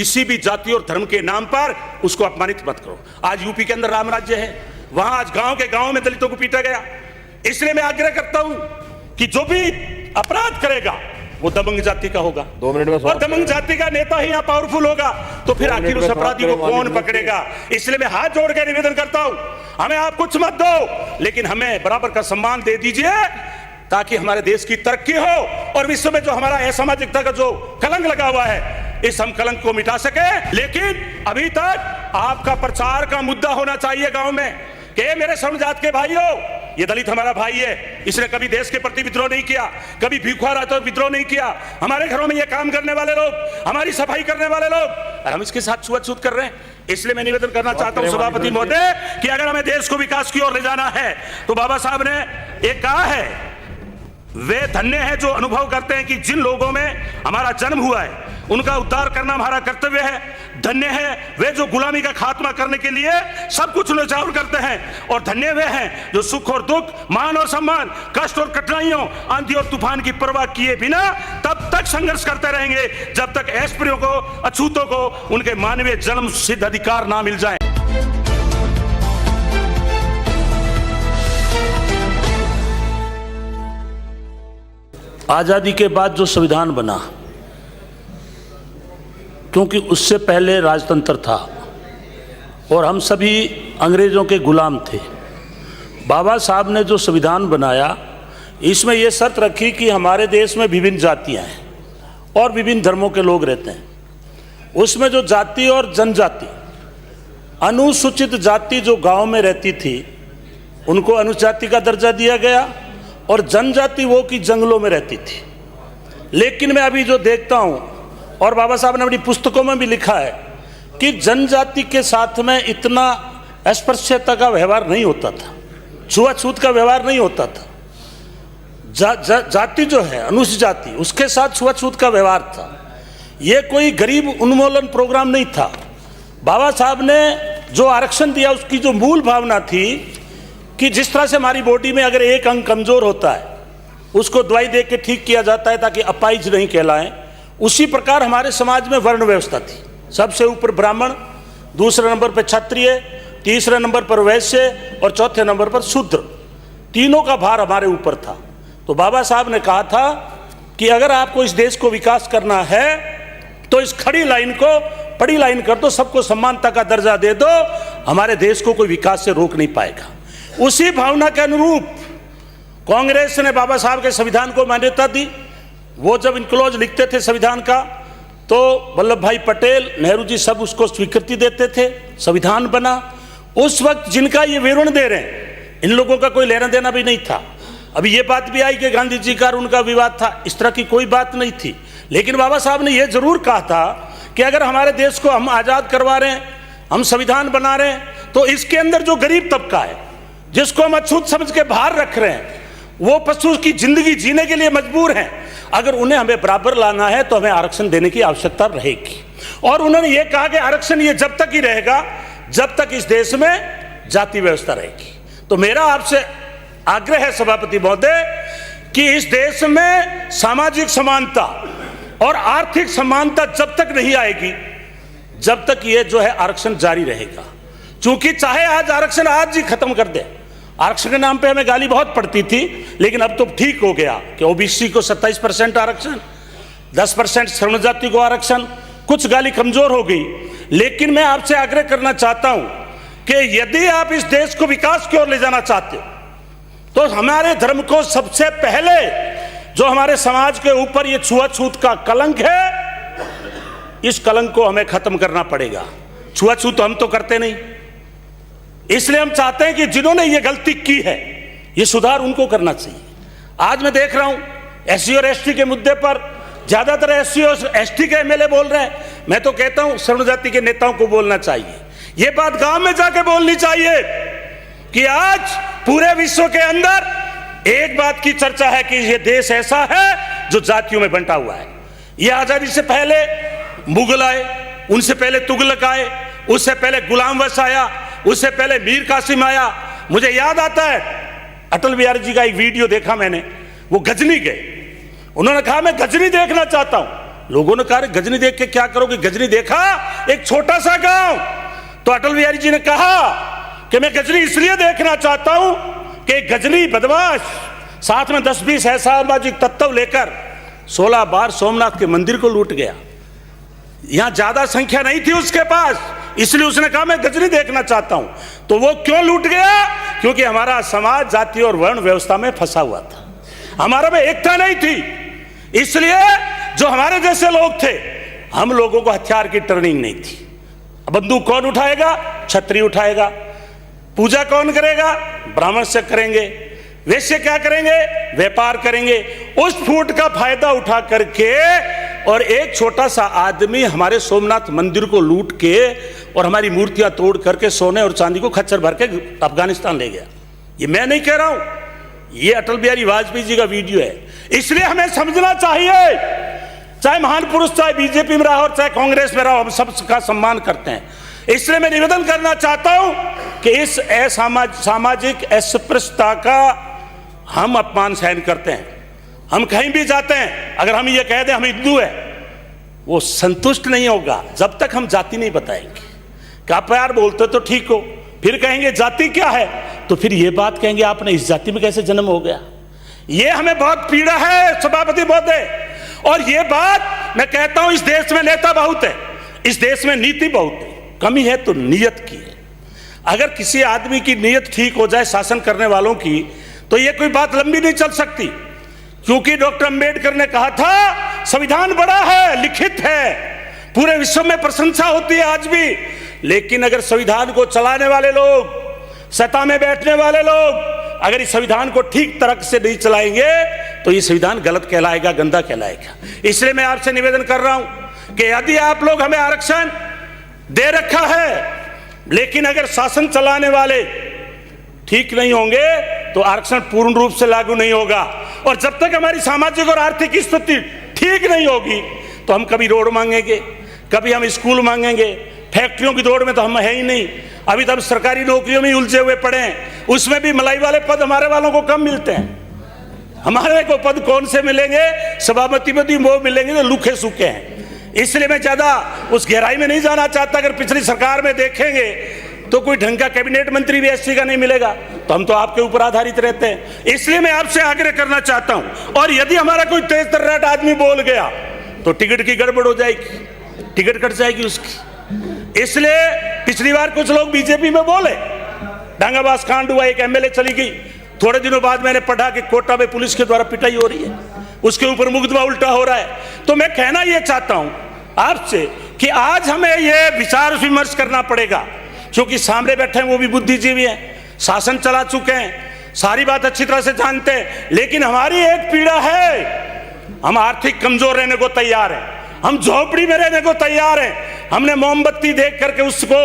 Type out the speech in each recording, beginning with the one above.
किसी भी जाति और धर्म के नाम पर उसको अपमानित मत करो। आज यूपी के अंदर राम राज्य है, वहां आज गांव के गांव में दलितों को पीटा गया। इसलिए मैं आग्रह करता हूं कि जो भी अपराध करेगा वो दबंग जाति का होगा, 2 मिनट में और दबंग जाति का नेता ही यहाँ पावरफुल होगा, तो फिर आखिर उस अपराधी को कौन पकड़ेगा। इसलिए मैं हाथ जोड़ के निवेदन करता हूं, हमें आप कुछ मत दो, लेकिन हमें बराबर का सम्मान दे दीजिए, ताकि हमारे देश की तरक्की हो और विश्व में जो हमारा असामाजिकता का जो कलंक लगा हुआ है, इस हम कलंक को मिटा सके। लेकिन अभी तक आपका प्रचार का मुद्दा होना चाहिए गांव में कि मेरे सवर्ण जात के भाइयों, ये दलित हमारा भाई है, इसने कभी देश के प्रति विद्रोह नहीं किया, कभी भीखा रहा तो विद्रोह नहीं किया, हमारे घरों में ये काम करने वाले लोग, हमारी सफाई करने वाले लोग, और हम इसके साथ छुआछूत कर रहे हैं। इसलिए मैं निवेदन करना चाहता हूं सभापति महोदय कि अगर हमें देश को विकास की ओर ले जाना है तो बाबा साहब ने एक कहा है, वे धन्य हैं जो अनुभव करते हैं कि जिन लोगों में हमारा जन्म हुआ है उनका उद्धार करना हमारा कर्तव्य है। धन्य है वे जो गुलामी का खात्मा करने के लिए सब कुछ न्यौछावर करते हैं, और धन्य वे हैं जो सुख और दुख, मान और सम्मान, कष्ट और कठिनाइयों, आंधी और तूफान की परवाह किए बिना तब तक संघर्ष करते रहेंगे जब तक अस्पृश्यों को, अछूतों को उनके मानवीय जन्म सिद्ध अधिकार ना मिल जाए। आज़ादी के बाद जो संविधान बना, क्योंकि उससे पहले राजतंत्र था और हम सभी अंग्रेज़ों के गुलाम थे। बाबा साहब ने जो संविधान बनाया, इसमें यह शर्त रखी कि हमारे देश में विभिन्न जातियां हैं और विभिन्न धर्मों के लोग रहते हैं। उसमें जो जाति और जनजाति, अनुसूचित जाति जो गांव में रहती थी उनको अनुजाति का दर्जा दिया गया, और जनजाति वो की जंगलों में रहती थी। लेकिन मैं अभी जो देखता हूं, और बाबा साहब ने अपनी पुस्तकों में भी लिखा है कि जनजाति के साथ में इतना अस्पृश्यता का व्यवहार नहीं होता था, छुआछूत का व्यवहार नहीं होता था। जाति जो है अनुसूचित जाति, उसके साथ छुआछूत का व्यवहार था। ये कोई गरीब उन्मूलन प्रोग्राम नहीं था। बाबा साहब ने जो आरक्षण दिया उसकी जो मूल भावना थी कि जिस तरह से हमारी बॉडी में अगर एक अंग कमजोर होता है उसको दवाई दे के ठीक किया जाता है ताकि अपाहिज नहीं कहलाएं, उसी प्रकार हमारे समाज में वर्ण व्यवस्था थी। सबसे ऊपर ब्राह्मण, दूसरे नंबर पर क्षत्रिय, तीसरे नंबर पर वैश्य और चौथे नंबर पर शूद्र। तीनों का भार हमारे ऊपर था। तो बाबा साहब ने कहा था कि अगर आपको इस देश को विकास करना है तो इस खड़ी लाइन को पड़ी लाइन कर दो, सबको समानता का दर्जा दे दो, हमारे देश को कोई विकास से रोक नहीं पाएगा। उसी भावना के अनुरूप कांग्रेस ने बाबा साहब के संविधान को मान्यता दी। वो जब इनक्लोज लिखते थे संविधान का तो वल्लभ भाई पटेल, नेहरू जी सब उसको स्वीकृति देते थे, संविधान बना। उस वक्त जिनका ये विवरण दे रहे हैं, इन लोगों का कोई लेना देना भी नहीं था। अभी ये बात भी आई कि गांधी जी का और उनका विवाद था, इस तरह की कोई बात नहीं थी। लेकिन बाबा साहब ने यह जरूर कहा था कि अगर हमारे देश को हम आज़ाद करवा रहे हैं, हम संविधान बना रहे हैं, तो इसके अंदर जो गरीब तबका है, जिसको हम अछूत समझ के बाहर रख रहे हैं, वो पशु की जिंदगी जीने के लिए मजबूर हैं, अगर उन्हें हमें बराबर लाना है तो हमें आरक्षण देने की आवश्यकता रहेगी। और उन्होंने ये कहा कि आरक्षण ये जब तक ही रहेगा जब तक इस देश में जाति व्यवस्था रहेगी। तो मेरा आपसे आग्रह है सभापति महोदय कि इस देश में सामाजिक समानता और आर्थिक समानता जब तक नहीं आएगी जब तक ये जो है आरक्षण जारी रहेगा। क्योंकि चाहे आज आरक्षण आज ही खत्म कर दे, आरक्षण के नाम पे हमें गाली बहुत पड़ती थी, लेकिन अब तो ठीक हो गया कि ओबीसी को 27% आरक्षण, 10% श्रमण जाति को आरक्षण, कुछ गाली कमजोर हो गई। लेकिन मैं आपसे आग्रह करना चाहता हूं कि यदि आप इस देश को विकास की ओर ले जाना चाहते हो तो हमारे धर्म को सबसे पहले, जो हमारे समाज के ऊपर ये छुआछूत का कलंक है, इस कलंक को हमें खत्म करना पड़ेगा। छुआछूत हम तो करते नहीं, इसलिए हम चाहते हैं कि जिन्होंने ये गलती की है ये सुधार उनको करना चाहिए। आज मैं देख रहा हूं एससी और एसटी के मुद्दे पर ज्यादातर एससी और एसटी के एमएलए बोल रहे हैं। मैं तो कहता हूं श्रमण जाति के नेताओं को बोलना चाहिए, ये बात गांव में जाके बोलनी चाहिए कि आज पूरे विश्व के अंदर एक बात की चर्चा है कि ये देश ऐसा है जो जातियों में बंटा हुआ है। ये आजादी से पहले मुगल आए, उनसे पहले तुगलक आए, उससे पहले गुलाम वंश आया, उससे पहले मीर कासिम आया। मुझे याद आता है अटल बिहारी जी का एक वीडियो देखा मैंने, वो गजनी गए, उन्होंने कहा मैं गजनी देखना चाहता हूं। लोगों ने कहा गजनी देख के क्या करोगे? गजनी देखा, एक छोटा सा गांव। तो अटल बिहारी जी ने कहा कि मैं गजनी इसलिए देखना चाहता हूं कि गजनी बदमाश साथ में 10-20 असामाजिक तत्व लेकर 16 बार सोमनाथ के मंदिर को लूट गया। यहां ज्यादा संख्या नहीं थी उसके पास, इसलिए उसने कहा मैं गजनी देखना चाहता हूं। तो वो क्यों लूट गया? क्योंकि हमारा समाज जाति और वर्ण व्यवस्था में फंसा हुआ था, हमारा में एकता नहीं थी। इसलिए जो हमारे जैसे लोग थे, हम लोगों को हथियार की ट्रेनिंग नहीं थी। बंदूक कौन उठाएगा? क्षत्रिय उठाएगा। पूजा कौन करेगा? ब्राह्मण से करेंगे। वैश्य क्या करेंगे? व्यापार करेंगे। उस फूट का फायदा उठा करके और एक छोटा सा आदमी हमारे सोमनाथ मंदिर को लूट के और हमारी मूर्तियां तोड़ करके सोने और चांदी को खच्चर भर के अफगानिस्तान ले गया। ये मैं नहीं कह रहा हूं, ये अटल बिहारी वाजपेयी जी का वीडियो है। इसलिए हमें समझना चाहिए, चाहे महान पुरुष चाहे बीजेपी में रहा हो चाहे कांग्रेस में रहा हो, हम सबका सम्मान करते हैं। इसलिए मैं निवेदन करना चाहता हूं कि इस सामाजिक अस्पृश्यता का हम अपमान सहन करते हैं। हम कहीं भी जाते हैं, अगर हम ये कह दें हम हिंदू है, वो संतुष्ट नहीं होगा जब तक हम जाति नहीं बताएंगे। क्या प्यार बोलते तो ठीक हो, फिर कहेंगे जाति क्या है, तो फिर ये बात कहेंगे आपने इस जाति में कैसे जन्म हो गया। ये हमें बहुत पीड़ा है सभापति महोदय। और ये बात मैं कहता हूं, इस देश में नेता बहुत है, इस देश में नीति बहुत है, कमी है तो नीयत की है। अगर किसी आदमी की नीयत ठीक हो जाए शासन करने वालों की, तो ये कोई बात लंबी नहीं चल सकती। क्योंकि डॉक्टर अंबेडकर ने कहा था संविधान बड़ा है, लिखित है, पूरे विश्व में प्रशंसा होती है आज भी, लेकिन अगर संविधान को चलाने वाले लोग, सत्ता में बैठने वाले लोग अगर इस संविधान को ठीक तरह से नहीं चलाएंगे तो ये संविधान गलत कहलाएगा, गंदा कहलाएगा। इसलिए मैं आपसे निवेदन कर रहा हूं कि यदि आप लोग हमें आरक्षण दे रखा है, लेकिन अगर शासन चलाने वाले ठीक नहीं होंगे तो आरक्षण पूर्ण रूप से लागू नहीं होगा। और जब तक हमारी सामाजिक और आर्थिक स्थिति ठीक नहीं होगी तो हम कभी रोड मांगेंगे, कभी हम स्कूल मांगेंगे, फैक्ट्रियों की दौड़ में तो हम है ही नहीं। अभी तो हम सरकारी नौकरियों में उलझे हुए पड़े हैं, उसमें भी मलाई वाले पद हमारे वालों को कम मिलते हैं। हमारे को पद कौन से मिलेंगे? सभापति पद भी वो मिलेंगे जो लूखे सूखे हैं। इसलिए मैं ज्यादा उस गहराई में नहीं जाना चाहता। अगर पिछली सरकार में देखेंगे तो कोई ढंग का कैबिनेट मंत्री भी एससी का नहीं मिलेगा, तो हम तो आपके ऊपर आधारित रहते हैं। इसलिए मैं आपसे आग्रह करना चाहता हूं, और यदि हमारा कोई तेज तर्राट आदमी बोल गया तो टिकट की गड़बड़ हो जाएगी, टिकट कट जाएगी उसकी। इसलिए पिछली बार कुछ लोग बीजेपी में बोले, डांगाबाज कांड हुआ, एक एमएलए चली गई, थोड़े दिनों बाद मैंने पढ़ा कि कोटा में पुलिस के द्वारा पिटाई हो रही है, उसके ऊपर मुकदमा उल्टा हो रहा है। तो मैं कहना यह चाहता हूं आपसे कि आज हमें यह विचार विमर्श करना पड़ेगा, क्योंकि सामने बैठे हैं वो भी बुद्धिजीवी हैं, शासन चला चुके हैं, सारी बात अच्छी तरह से जानते हैं। लेकिन हमारी एक पीड़ा है, हम आर्थिक कमजोर रहने को तैयार हैं, हम झोपड़ी में रहने को तैयार हैं। हमने मोमबत्ती देख करके उसको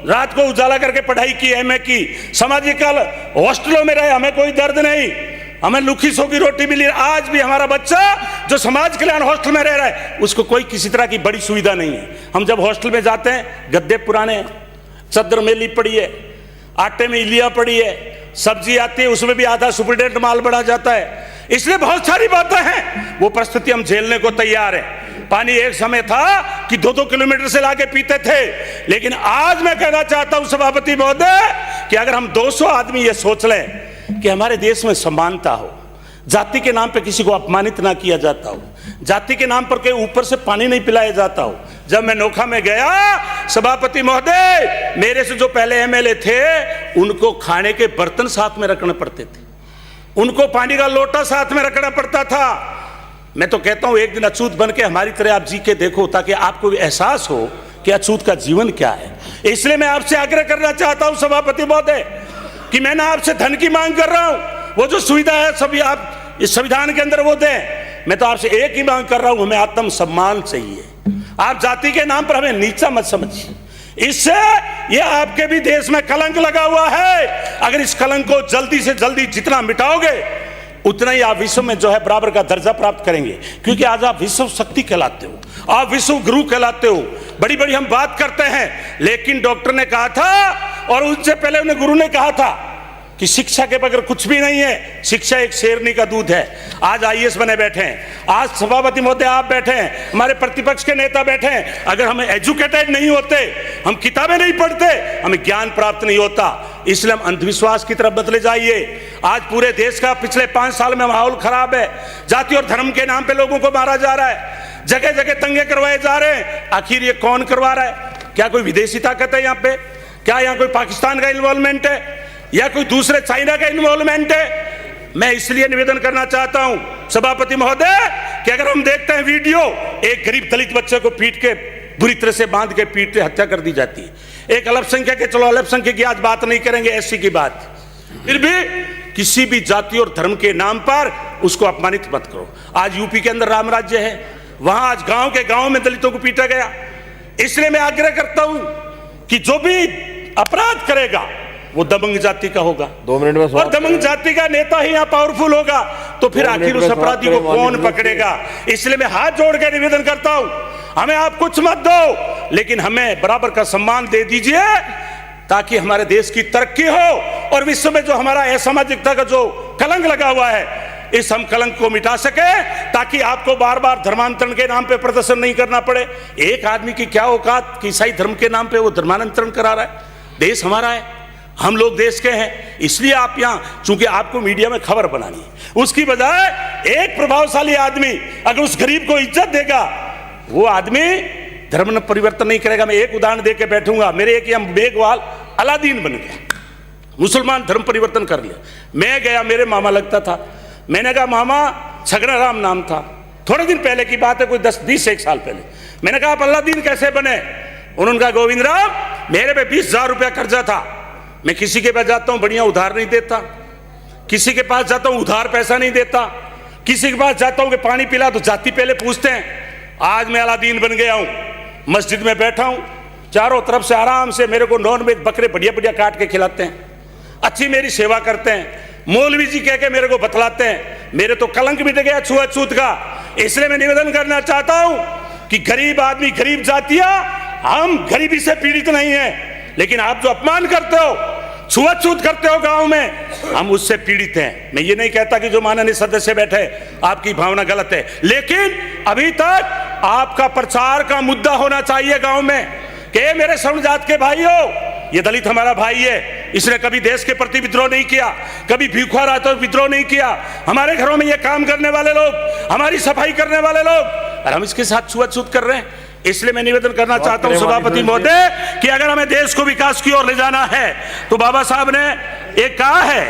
रात को उजाला करके पढ़ाई की, एमए की, सामाजिकल हॉस्टलों में रहे, हमें कोई दर्द नहीं, हमें लुखी सो की रोटी मिली। आज भी हमारा बच्चा जो समाज कल्याण हॉस्टल में रह रहा है उसको कोई किसी तरह की बड़ी सुविधा नहीं है। हम जब हॉस्टल में जाते हैं, गद्दे पुराने हैं, चद्दर मेली पड़ी है, आटे में इलिया पड़ी है, सब्जी आती है उसमें भी आधा सुपरडेंट माल बढ़ा जाता है। इसलिए बहुत सारी बातें हैं, वो परिस्थिति हम झेलने को तैयार हैं। पानी एक समय था कि 2-2 किलोमीटर से लाके पीते थे, लेकिन आज मैं कहना चाहता हूं सभापति महोदय कि अगर हम 200 आदमी ये सोच लें कि हमारे देश में समानता हो, जाति के नाम पे किसी को अपमानित ना किया जाता हो, जाति के नाम पर के ऊपर से पानी नहीं पिलाया जाता हो। जब मैं नोखा में गया सभापति महोदय, मेरे से जो पहले एमएलए थे उनको खाने के बर्तन साथ में रखने पड़ते थे, उनको पानी का लोटा साथ में रखना पड़ता था। मैं तो कहता हूं एक दिन अछूत बन के हमारी तरह आप जी के देखो, ताकि आपको भी एहसास हो कि अछूत का जीवन क्या है। इसलिए मैं आपसे आग्रह करना चाहता हूं सभापति महोदय कि मैं ना आपसे धन की मांग कर रहा हूं, वो जो सुविधा है सभी आप इस संविधान के अंदर वो दें। मैं तो आपसे एक ही मांग कर रहा हूं, हमें आत्म सम्मान चाहिए। आप जाति के नाम पर हमें नीचा मत समझिए, इससे ये आपके भी देश में कलंक लगा हुआ है। अगर इस कलंक को जल्दी से जल्दी जितना मिटाओगे उतना ही आप विश्व में जो है बराबर का दर्जा प्राप्त करेंगे। क्योंकि आज आप विश्व शक्ति कहलाते हो, आप विश्व गुरु कहलाते हो, बड़ी बड़ी हम बात करते हैं, लेकिन डॉक्टर ने कहा था और उससे पहले उन्हें गुरु ने कहा था कि शिक्षा के बगैर कुछ भी नहीं है। शिक्षा एक शेरनी का दूध है। आज आईएएस बने बैठे हैं, आज सभापति महोदय आप बैठे हैं, हमारे प्रतिपक्ष के नेता बैठे हैं। अगर हम एजुकेटेड नहीं होते, हम किताबें नहीं पढ़ते, हमें ज्ञान प्राप्त नहीं होता। इसलिए हम अंधविश्वास की तरफ बदले जाइए। आज पूरे देश का पिछले 5 साल में माहौल खराब है। जाति और धर्म के नाम पे लोगों को मारा जा रहा है, जगह जगह दंगे करवाए जा रहे हैं। आखिर ये कौन करवा रहा है? क्या कोई विदेशी ताकत है यहाँ पे? क्या यहाँ कोई पाकिस्तान का इन्वॉल्वमेंट है या कोई दूसरे चाइना का इन्वॉल्वमेंट है? मैं इसलिए निवेदन करना चाहता हूं सभापति महोदय कि अगर हम देखते हैं वीडियो, एक गरीब दलित बच्चे को पीट के, बुरी तरह से बांध के पीट के हत्या कर दी जाती है। एक अल्पसंख्यक के, चलो अल्पसंख्यक की आज बात नहीं करेंगे, एससी की बात, फिर भी किसी भी जाति और धर्म के नाम पर उसको अपमानित मत करो। आज यूपी के अंदर राम राज्य है, वहां आज गांव के गांव में दलितों को पीटा गया। इसलिए मैं आग्रह करता हूं कि जो भी अपराध करेगा वो दबंग जाति का होगा। 2 मिनट में और दबंग जाति का नेता ही यहाँ पावरफुल होगा, तो फिर आखिर उस अपराधी को कौन पकड़ेगा? इसलिए मैं हाथ जोड़ के निवेदन करता हूं, हमें आप कुछ मत दो, लेकिन हमें बराबर का सम्मान दे दीजिए, ताकि हमारे देश की तरक्की हो और विश्व में जो हमारा असामाजिकता का जो कलंक लगा हुआ है, इस हम कलंक को मिटा सके, ताकि आपको बार बार धर्मांतरण के नाम पे प्रदर्शन नहीं करना पड़े। एक आदमी की क्या औकात कि ईसाई धर्म के नाम पे वो धर्मांतरण करा रहा है? देश हमारा है, हम लोग देश के हैं। इसलिए आप यहाँ, चूंकि आपको मीडिया में खबर बनानी है, उसकी बजाय एक प्रभावशाली आदमी अगर उस गरीब को इज्जत देगा, वो आदमी धर्म परिवर्तन नहीं करेगा। मैं एक उदाहरण दे के बैठूंगा। मेरे एक बेगवाल अलादीन बन गया, मुसलमान धर्म परिवर्तन कर लिया। मैं गया, मेरे मामा लगता था, मैंने कहा मामा, छगना राम नाम था, थोड़े दिन पहले की बात है, कोई 10-20 साल पहले। मैंने कहा आप अलादीन कैसे बने? उन्होंने कहा गोविंद राम, मेरे पे 20,000 रुपया कर्जा था, मैं किसी के पास जाता हूं बढ़िया उधार नहीं देता, किसी के पास जाता हूं उधार पैसा नहीं देता, किसी के पास जाता हूं कि पानी पिला तो जाति पहले पूछते हैं। आज मैं अलादीन बन गया हूं, मस्जिद में बैठा हूं, चारों तरफ से आराम से मेरे को नॉन वेज बकरे बढ़िया बढ़िया काट के खिलाते हैं, अच्छी मेरी सेवा करते हैं, मौलवी जी कह के मेरे को बतलाते हैं। मेरे तो कलंक मिट गया छुआछूत का। इसलिए मैं निवेदन करना चाहता हूं कि गरीब आदमी, गरीब जातियां, हम गरीबी से पीड़ित नहीं है, लेकिन आप जो अपमान करते हो, छुआछूत करते हो गांव में, हम उससे पीड़ित हैं। मैं ये नहीं कहता कि जो माननीय सदस्य बैठे आपकी भावना गलत है, लेकिन अभी तक आपका प्रचार का मुद्दा होना चाहिए गांव में कि मेरे सवर्ण जात के भाइयों, ये दलित हमारा भाई है, इसने कभी देश के प्रति विद्रोह नहीं किया, कभी भीखा रहा तो विद्रोह नहीं किया। हमारे घरों में ये काम करने वाले लोग, हमारी सफाई करने वाले लोग, और हम इसके साथ छुआछूत कर रहे हैं। इसलिए मैं निवेदन करना चाहता हूं सभापति महोदय कि अगर हमें देश को विकास की ओर ले जाना है, तो बाबा साहब ने एक कहा है,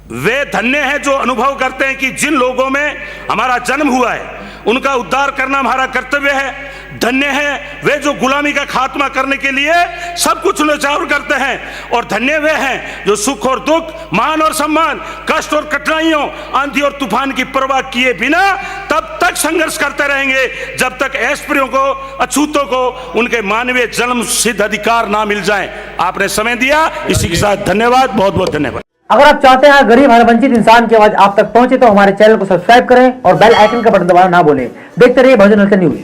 वे धन्य हैं जो अनुभव करते हैं कि जिन लोगों में हमारा जन्म हुआ है उनका उद्धार करना हमारा कर्तव्य है। धन्य है वे जो गुलामी का खात्मा करने के लिए सब कुछ न्यौछावर करते हैं, और धन्य वे हैं जो सुख और दुख, मान और सम्मान, कष्ट और कठिनाइयों, आंधी और तूफान की परवाह किए बिना तब तक संघर्ष करते रहेंगे जब तक अस्पृश्यों को, अछूतों को उनके मानवीय जन्म सिद्ध अधिकार ना मिल जाए। आपने समय दिया, इसी के साथ धन्यवाद, बहुत बहुत धन्यवाद। अगर आप चाहते हैं गरीब हर वंचित इंसान की आवाज आप तक पहुंचे, तो हमारे चैनल को सब्सक्राइब करें और बेल आइकन का बटन दबाना ना भूलें। देखते रहिए बहुजन न्यूज।